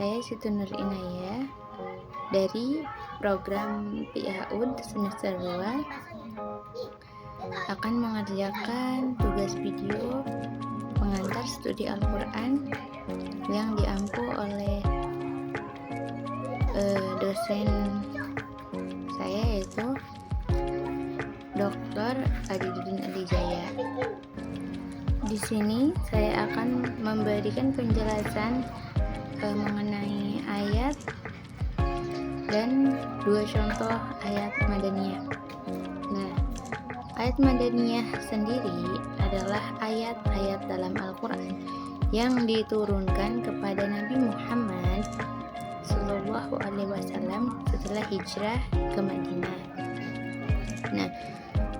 Saya Siti Nur Inayah dari program PIAUD semester 2 akan mengerjakan tugas video pengantar studi Al-Quran yang diampu oleh dosen saya, yaitu Dr. Adidin Adijaya. Di sini saya akan memberikan penjelasan mengenai ayat dan 2 contoh ayat madaniyah. Nah, ayat madaniyah sendiri adalah ayat-ayat dalam Al-Quran yang diturunkan kepada Nabi Muhammad Sallallahu Alaihi Wasallam setelah hijrah ke Madinah. Nah,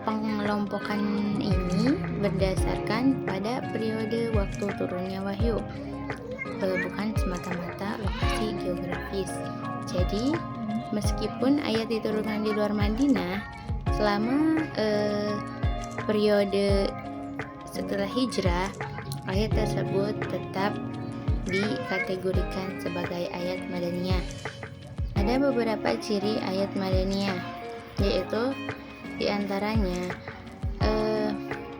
pengelompokan ini berdasarkan pada periode waktu turunnya wahyu, bukan semata-mata lokasi geografis. Jadi, meskipun ayat diturunkan di luar Madinah, selama periode setelah hijrah, ayat tersebut tetap dikategorikan sebagai ayat madaniyah. Ada beberapa ciri ayat madaniyah, yaitu diantaranya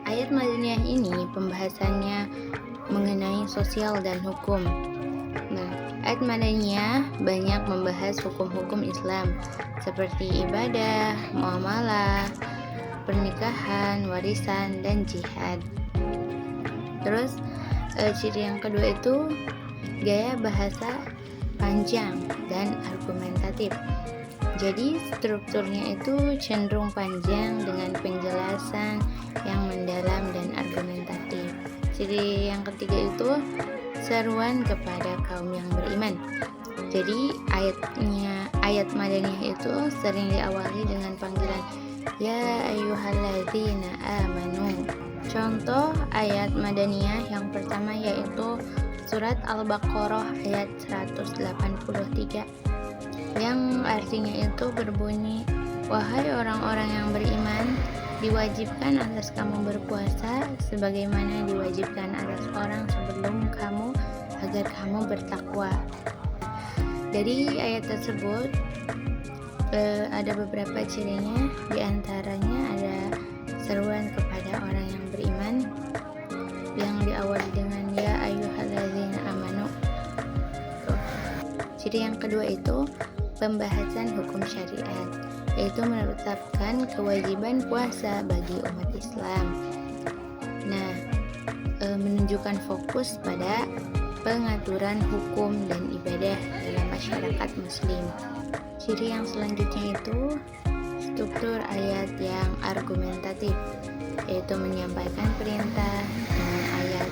ayat madaniyah ini pembahasannya mengenai sosial dan hukum. Nah, ayat madaniyah banyak membahas hukum-hukum Islam seperti ibadah, muamalah, pernikahan, warisan, dan jihad. Terus ciri yang kedua itu gaya bahasa panjang dan argumentatif. Jadi strukturnya itu cenderung panjang dengan penjelasan yang mendalam dan argumentatif. Ciri yang ketiga itu seruan kepada kaum yang beriman. Jadi ayat madaniyah itu sering diawali dengan panggilan ya ayyuhalladzina amanu. Contoh ayat madaniyah yang pertama yaitu surat Al-Baqarah ayat 183 yang artinya itu berbunyi, wahai orang-orang yang beriman, diwajibkan atas kamu berpuasa sebagaimana diwajibkan atas orang sebelum kamu agar kamu bertakwa. Dari ayat tersebut ada beberapa cirinya, diantaranya ada seruan kepada orang yang beriman yang diawali dengan ya ayyuhalladzina amanu. Ciri yang kedua itu pembahasan hukum syariat, yaitu menetapkan kewajiban puasa bagi umat Islam. Nah, menunjukkan fokus pada pengaturan hukum dan ibadah dalam masyarakat muslim. Ciri yang selanjutnya itu struktur ayat yang argumentatif, yaitu menyampaikan perintah dengan ayat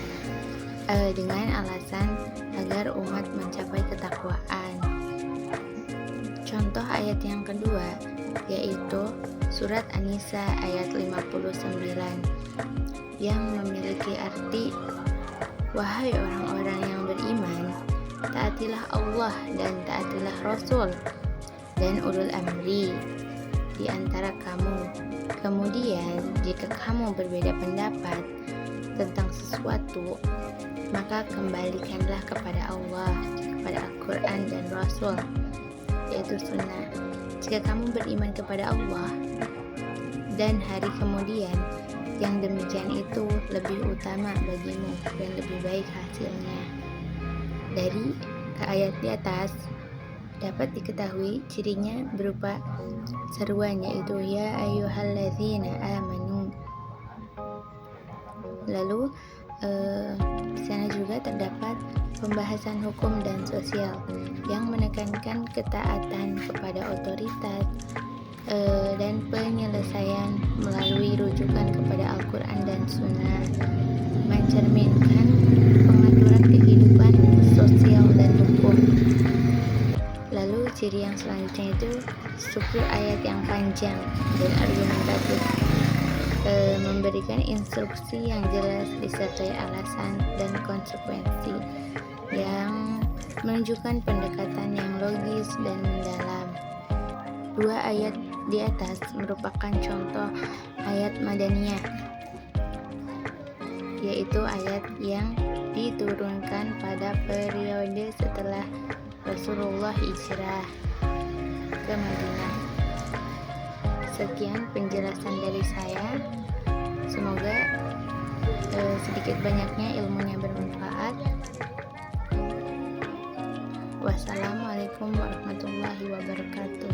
dengan alasan agar umat mencapai ketakwaan. Contoh ayat yang kedua yaitu surat An-Nisa ayat 59 yang memiliki arti, wahai orang-orang yang beriman, taatilah Allah dan taatilah Rasul dan ulul amri di antara kamu. Kemudian jika kamu berbeda pendapat tentang sesuatu, maka kembalikanlah kepada Allah, kepada Al-Quran dan Rasul, yaitu sunnah. Jika kamu beriman kepada Allah dan hari kemudian, yang demikian itu lebih utama bagimu dan lebih baik hasilnya. Dari ayat di atas dapat diketahui cirinya berupa seruan, yaitu ya ayyuhalladzina amanu. Lalu di sana juga terdapat pembahasan hukum dan sosial yang menekankan ketaatan kepada otoritas dan penyelesaian melalui rujukan kepada Al-Quran dan Sunnah, mencerminkan pengaturan kehidupan sosial dan hukum. Lalu ciri yang selanjutnya itu struktur ayat yang panjang dan argumentatif, memberikan instruksi yang jelas disertai alasan dan konsekuensi yang menunjukkan pendekatan yang logis dan mendalam. 2 ayat di atas merupakan contoh ayat madaniyah, yaitu ayat yang diturunkan pada periode setelah Rasulullah hijrah ke Madinah. Sekian penjelasan dari saya. Semoga sedikit banyaknya ilmunya bermanfaat. Wassalamualaikum warahmatullahi wabarakatuh.